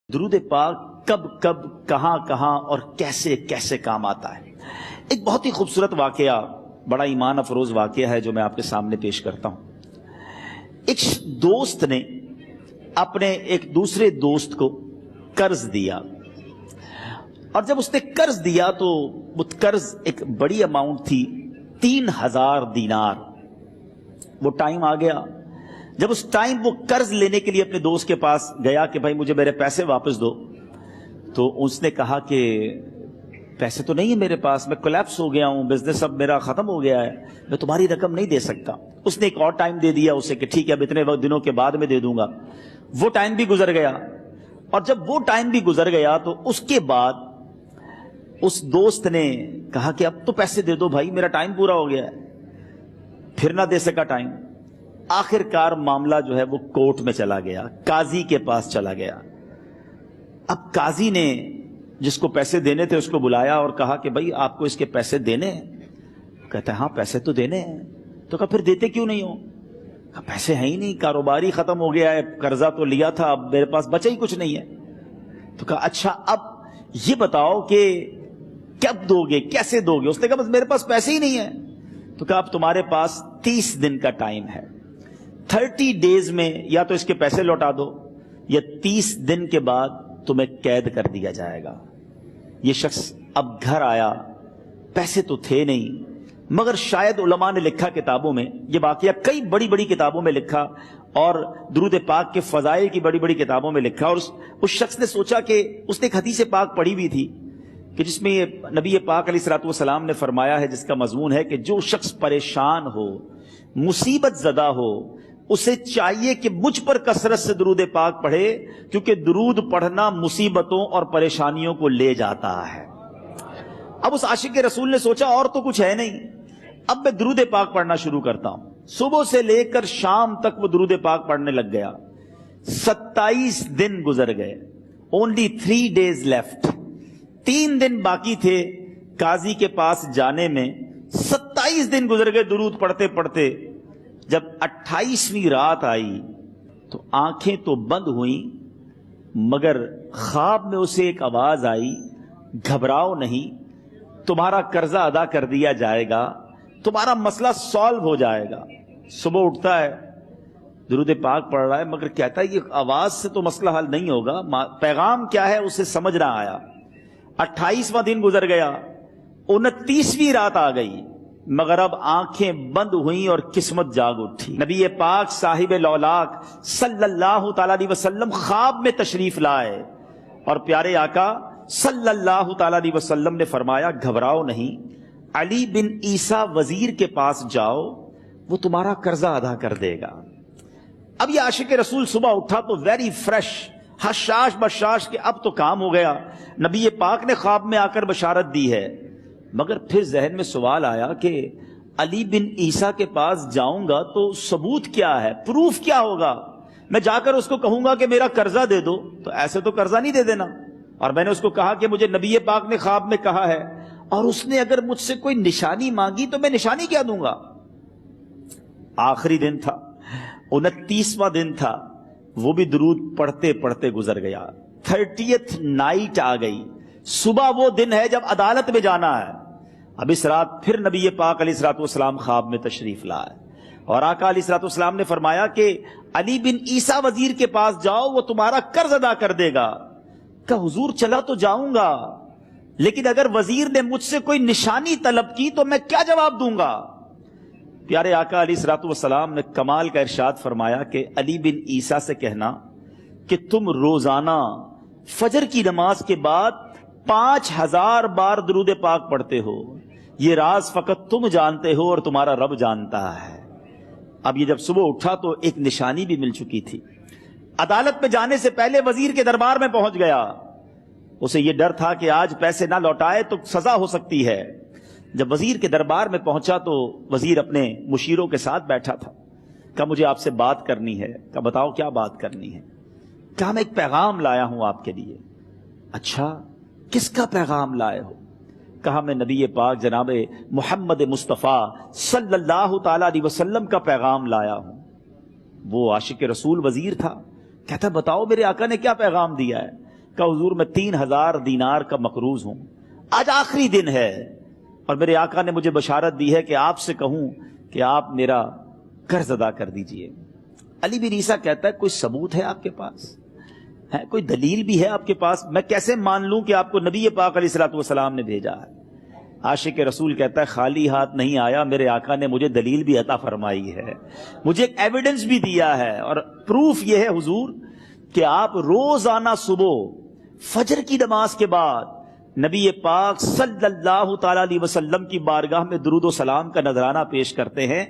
درود پاک کب کب کہاں کہاں اور کیسے کیسے کام آتا ہے۔ ایک بہت ہی خوبصورت واقعہ، بڑا ایمان افروز واقعہ ہے جو میں آپ کے سامنے پیش کرتا ہوں۔ ایک دوست نے اپنے ایک دوسرے دوست کو قرض دیا، اور جب اس نے قرض دیا تو وہ قرض ایک بڑی اماؤنٹ تھی، 3000 دینار۔ وہ ٹائم آ گیا جب اس ٹائم وہ قرض لینے کے لیے اپنے دوست کے پاس گیا کہ بھائی مجھے میرے پیسے واپس دو، تو اس نے کہا کہ پیسے تو نہیں ہے میرے پاس، میں کولیپس ہو گیا ہوں، بزنس اب میرا ختم ہو گیا ہے، میں تمہاری رقم نہیں دے سکتا۔ اس نے ایک اور ٹائم دے دیا اسے کہ ٹھیک ہے اب اتنے دنوں کے بعد میں دے دوں گا۔ وہ ٹائم بھی گزر گیا، اور جب وہ ٹائم بھی گزر گیا تو اس کے بعد اس دوست نے کہا کہ اب تو پیسے دے دو بھائی، میرا ٹائم پورا ہو گیا ہے۔ پھر نہ دے سکا ٹائم۔ آخر کار معاملہ جو ہے وہ کورٹ میں چلا گیا، قاضی کے پاس چلا گیا۔ اب قاضی نے جس کو پیسے دینے تھے اس کو بلایا اور کہا کہ بھائی آپ کو اس کے پیسے دینے ہیں؟ کہتا ہے ہاں پیسے تو دینے ہیں۔ تو کہا پھر دیتے کیوں نہیں ہو؟ کہا پیسے ہیں ہی نہیں، کاروبار ہی ختم ہو گیا ہے، قرضہ تو لیا تھا، اب میرے پاس بچا ہی کچھ نہیں ہے۔ تو کہا اچھا اب یہ بتاؤ کہ کب دو گے، کیسے دو گے؟ اس نے کہا بس میرے پاس پیسے ہی نہیں ہیں۔ تو کہا اب تمہارے پاس 30 دن کا ٹائم ہے، 30 ڈیز میں یا تو اس کے پیسے لوٹا دو یا 30 دن کے بعد تمہیں قید کر دیا جائے گا۔ یہ شخص اب گھر آیا، پیسے تو تھے نہیں، مگر شاید علماء نے لکھا کتابوں میں، یہ واقعہ کئی بڑی بڑی کتابوں میں لکھا اور درود پاک کے فضائل کی بڑی بڑی کتابوں میں لکھا، اور اس شخص نے سوچا کہ اس نے ایک حدیث پاک پڑھی ہوئی تھی کہ جس میں یہ نبی پاک علیہ الصلوۃ والسلام نے فرمایا ہے، جس کا مضمون ہے کہ جو شخص پریشان ہو، مصیبت زدہ ہو، اسے چاہیے کہ مجھ پر کثرت سے درود پاک پڑھے، کیونکہ درود پڑھنا مصیبتوں اور پریشانیوں کو لے جاتا ہے۔ اب اس عاشق رسول نے سوچا اور تو کچھ ہے نہیں، اب میں درود پاک پڑھنا شروع کرتا ہوں۔ صبح سے لے کر شام تک وہ درود پاک پڑھنے لگ گیا۔ 27 دن گزر گئے، only 3 days left، 3 دن باقی تھے قاضی کے پاس جانے میں۔ 27 دن گزر گئے درود پڑھتے پڑھتے۔ جب 28ویں رات آئی تو آنکھیں تو بند ہوئیں، مگر خواب میں اسے ایک آواز آئی، گھبراؤ نہیں، تمہارا قرضہ ادا کر دیا جائے گا، تمہارا مسئلہ سالو ہو جائے گا۔ صبح اٹھتا ہے، درود پاک پڑھ رہا ہے، مگر کہتا ہے یہ آواز سے تو مسئلہ حل نہیں ہوگا، پیغام کیا ہے اسے سمجھ نہ آیا۔ 28واں دن گزر گیا، 29ویں رات آ گئی، مگر اب آنکھیں بند ہوئیں اور قسمت جاگ اٹھی۔ نبی پاک صاحب لولاک صلی اللہ تعالیٰ علیہ وسلم خواب میں تشریف لائے، اور پیارے آقا صلی اللہ تعالیٰ علیہ وسلم نے فرمایا گھبراؤ نہیں، علی بن عیسیٰ وزیر کے پاس جاؤ، وہ تمہارا قرضہ ادا کر دے گا۔ اب یہ عاشق رسول صبح اٹھا تو ویری فریش، حشاش بشاش کہ اب تو کام ہو گیا، نبی پاک نے خواب میں آ کر بشارت دی ہے۔ مگر پھر ذہن میں سوال آیا کہ علی بن عیسیٰ کے پاس جاؤں گا تو ثبوت کیا ہے، پروف کیا ہوگا؟ میں جا کر اس کو کہوں گا کہ میرا قرضہ دے دو تو ایسے تو قرضہ نہیں دے دینا، اور میں نے اس کو کہا کہ مجھے نبی پاک نے خواب میں کہا ہے، اور اس نے اگر مجھ سے کوئی نشانی مانگی تو میں نشانی کیا دوں گا؟ آخری دن تھا، 29واں دن تھا، وہ بھی درود پڑھتے پڑھتے گزر گیا۔ 30th نائٹ آ گئی، صبح وہ دن ہے جب عدالت میں جانا ہے۔ اب اس رات پھر نبی پاک علیہ الصلوۃ والسلام خواب میں تشریف لائے، اور آقا علیہ الصلوۃ والسلام نے فرمایا کہ علی بن عیسیٰ وزیر کے پاس جاؤ، وہ تمہارا قرض ادا کر دے گا۔ کہ حضور چلا تو جاؤں گا، لیکن اگر وزیر نے مجھ سے کوئی نشانی طلب کی تو میں کیا جواب دوں گا؟ پیارے آقا علیہ الصلوۃ والسلام نے کمال کا ارشاد فرمایا کہ علی بن عیسیٰ سے کہنا کہ تم روزانہ فجر کی نماز کے بعد 5000 بار درود پاک پڑھتے ہو، یہ راز فقط تم جانتے ہو اور تمہارا رب جانتا ہے۔ اب یہ جب صبح اٹھا تو ایک نشانی بھی مل چکی تھی۔ عدالت میں جانے سے پہلے وزیر کے دربار میں پہنچ گیا، اسے یہ ڈر تھا کہ آج پیسے نہ لوٹائے تو سزا ہو سکتی ہے۔ جب وزیر کے دربار میں پہنچا تو وزیر اپنے مشیروں کے ساتھ بیٹھا تھا۔ کہا مجھے آپ سے بات کرنی ہے۔ کہا بتاؤ کیا بات کرنی ہے؟ کہا میں ایک پیغام لایا ہوں آپ کے لیے۔ اچھا کس کا پیغام لائے ہو؟ کہا میں نبی پاک جناب محمد مصطفیٰ صلی اللہ تعالی علیہ وسلم کا پیغام لایا ہوں۔ وہ عاشق رسول وزیر تھا، کہتا بتاؤ میرے آقا نے کیا پیغام دیا ہے؟ کہ حضور میں 3000 دینار کا مقروض ہوں، آج آخری دن ہے اور میرے آقا نے مجھے بشارت دی ہے کہ آپ سے کہوں کہ آپ میرا قرض ادا کر دیجئے۔ علی بن عیسیٰ کہتا ہے کوئی ثبوت ہے آپ کے پاس؟ ہے کوئی دلیل بھی ہے آپ کے پاس؟ میں کیسے مان لوں کہ آپ کو نبی پاک علیہ الصلوۃ والسلام نے بھیجا ہے؟ عاشق رسول کہتا ہے خالی ہاتھ نہیں آیا، میرے آقا نے مجھے دلیل بھی عطا فرمائی ہے، مجھے ایک ایویڈنس بھی دیا ہے، اور پروف یہ ہے حضور کہ آپ روزانہ صبح فجر کی نماز کے بعد نبی پاک صلی اللہ تعالی علیہ وسلم کی بارگاہ میں درود و سلام کا نذرانہ پیش کرتے ہیں۔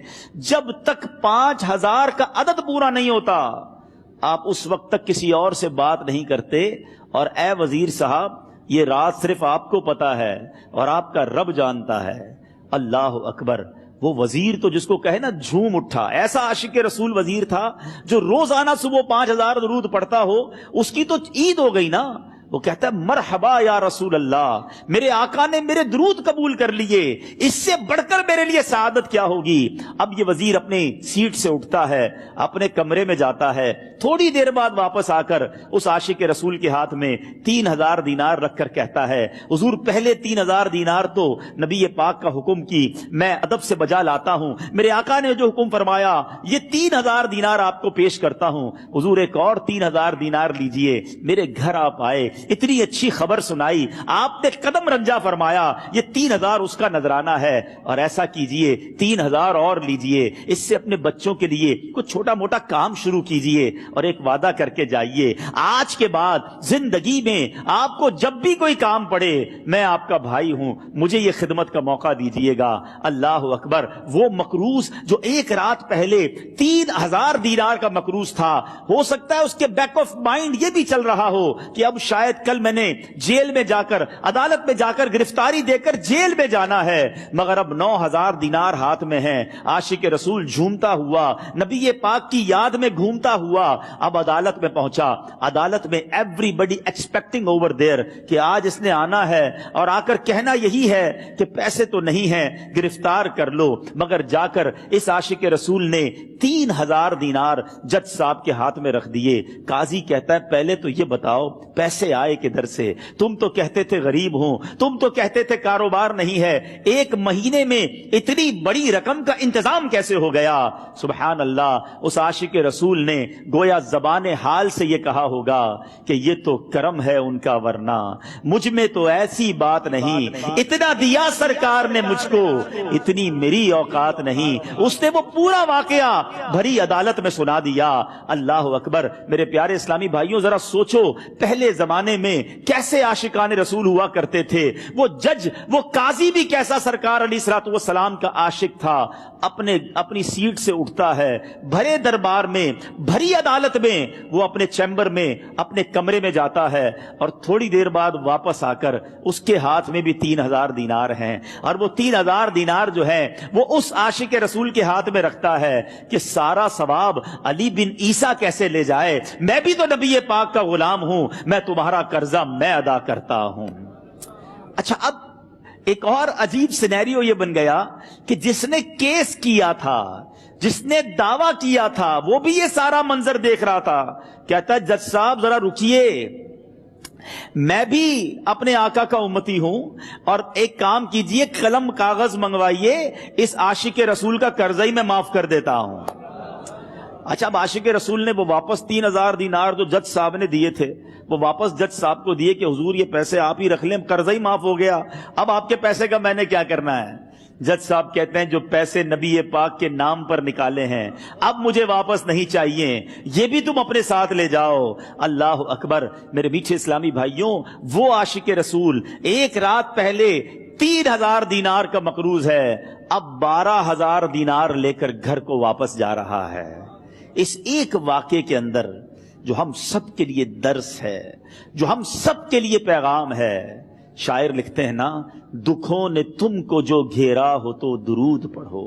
جب تک 5000 کا عدد پورا نہیں ہوتا آپ اس وقت تک کسی اور سے بات نہیں کرتے، اور اے وزیر صاحب یہ راز صرف آپ کو پتا ہے اور آپ کا رب جانتا ہے۔ اللہ اکبر! وہ وزیر تو جس کو کہے نا جھوم اٹھا، ایسا عاشق رسول وزیر تھا جو روزانہ صبح 5000 درود پڑھتا ہو، اس کی تو عید ہو گئی نا۔ وہ کہتا ہے مرحبا یا رسول اللہ، میرے آقا نے میرے درود قبول کر لیے، اس سے بڑھ کر میرے لیے سعادت کیا ہوگی۔ اب یہ وزیر اپنے سیٹ سے اٹھتا ہے، اپنے کمرے میں جاتا ہے، تھوڑی دیر بعد واپس آ کر اس عاشق رسول کے ہاتھ میں 3000 دینار رکھ کر کہتا ہے حضور پہلے 3000 دینار تو نبی پاک کا حکم کی میں ادب سے بجا لاتا ہوں، میرے آقا نے جو حکم فرمایا یہ 3000 دینار آپ کو پیش کرتا ہوں، حضور ایک اور 3000 دینار لیجئے۔ میرے گھر آپ آئے، اتنی اچھی خبر سنائی، آپ نے قدم رنجا فرمایا، یہ 3000 اس کا نذرانہ ہے، اور ایسا کیجئے 3000 اور لیجئے، اس سے اپنے بچوں کے لیے کچھ چھوٹا موٹا کام شروع کیجئے، اور ایک وعدہ کر کے جائیے آج کے بعد زندگی میں آپ کو جب بھی کوئی کام پڑے میں آپ کا بھائی ہوں، مجھے یہ خدمت کا موقع دیجئے گا۔ اللہ اکبر! وہ مقروض جو ایک رات پہلے 3000 دینار کا مقروض تھا، ہو سکتا ہے اس کے بیک آف مائنڈ یہ بھی چل رہا ہو کہ اب شاید کل میں نے جیل میں جا کر عدالت میں جا کر گرفتاری دے کر جیل میں جانا ہے، مگر اب 9000 دینار ہاتھ میں ہیں۔ عاشق رسول جھومتا ہوا نبی پاک کی یاد میں گھومتا ہوا اب عدالت میں پہنچا۔ عدالت میں everybody expecting over there کہ آج اس نے آنا ہے اور آ کر کہنا یہی ہے کہ پیسے تو نہیں ہیں، گرفتار کر لو، مگر جا کر اس عاشق رسول نے 3000 دینار جج صاحب کے ہاتھ میں رکھ دیے۔ قاضی کہتا ہے پہلے تو یہ بتاؤ پیسے آئے کدھر سے؟ تم تو کہتے تھے غریب ہوں، تم تو کہتے تھے کاروبار نہیں ہے، ایک مہینے میں اتنی بڑی رقم کا انتظام کیسے ہو گیا؟ سبحان اللہ! اس عاشق رسول نے گویا زبان حال سے یہ کہا ہوگا کہ یہ تو کرم ہے ان کا، ورنہ مجھ میں تو ایسی بات نہیں، اتنا دیا سرکار نے مجھ کو، اتنی میری اوقات نہیں۔ اس نے وہ پورا واقعہ بھری عدالت میں سنا دیا۔ اللہ اکبر! میرے پیارے اسلامی بھائیوں ذرا سوچو پہلے زمانے میں کیسے عاشقان رسول ہوا کرتے تھے، وہ جج وہ قاضی بھی کیسا سرکار علیہ الصلوۃ والسلام کا عاشق تھا۔ اپنی سیٹ سے اٹھتا ہے، بھرے دربار میں بھری عدالت میں وہ اپنے چیمبر میں اپنے کمرے میں جاتا ہے، اور تھوڑی دیر بعد واپس آ کر اس کے ہاتھ میں بھی 3000 دینار ہیں، اور وہ 3000 دینار جو ہے وہ اس عاشق رسول کے ہاتھ میں رکھتا ہے کہ سارا ثواب علی بن عیسیٰ کیسے لے جائے، میں بھی تو نبی پاک کا غلام ہوں، میں تمہارا قرضہ میں ادا کرتا ہوں۔ اچھا، اب ایک اور عجیب سینیریو یہ بن گیا کہ جس نے کیس کیا تھا، جس نے دعویٰ کیا تھا، وہ بھی یہ سارا منظر دیکھ رہا تھا۔ کہتا ہے جج صاحب ذرا رکیے، میں بھی اپنے آقا کا امتی ہوں، اور ایک کام کیجئے قلم کاغذ منگوائیے، اس عاشق رسول کا قرضہ ہی میں معاف کر دیتا ہوں۔ اچھا، اب عاشق رسول نے وہ واپس 3000 دینار جو جج صاحب نے دیے تھے وہ واپس جج صاحب کو دیے کہ حضور یہ پیسے آپ ہی رکھ لیں، قرضہ ہی معاف ہو گیا، اب آپ کے پیسے کا میں نے کیا کرنا ہے؟ جج صاحب کہتے ہیں جو پیسے نبی پاک کے نام پر نکالے ہیں اب مجھے واپس نہیں چاہیے، یہ بھی تم اپنے ساتھ لے جاؤ۔ اللہ اکبر! میرے میٹھے اسلامی بھائیوں، وہ عاشق رسول ایک رات پہلے 3000 دینار کا مقروض ہے، اب 12000 دینار لے کر گھر کو واپس جا رہا ہے۔ اس ایک واقعے کے اندر جو ہم سب کے لیے درس ہے، جو ہم سب کے لیے پیغام ہے، شاعر لکھتے ہیں نا، دکھوں نے تم کو جو گھیرا ہو تو درود پڑھو،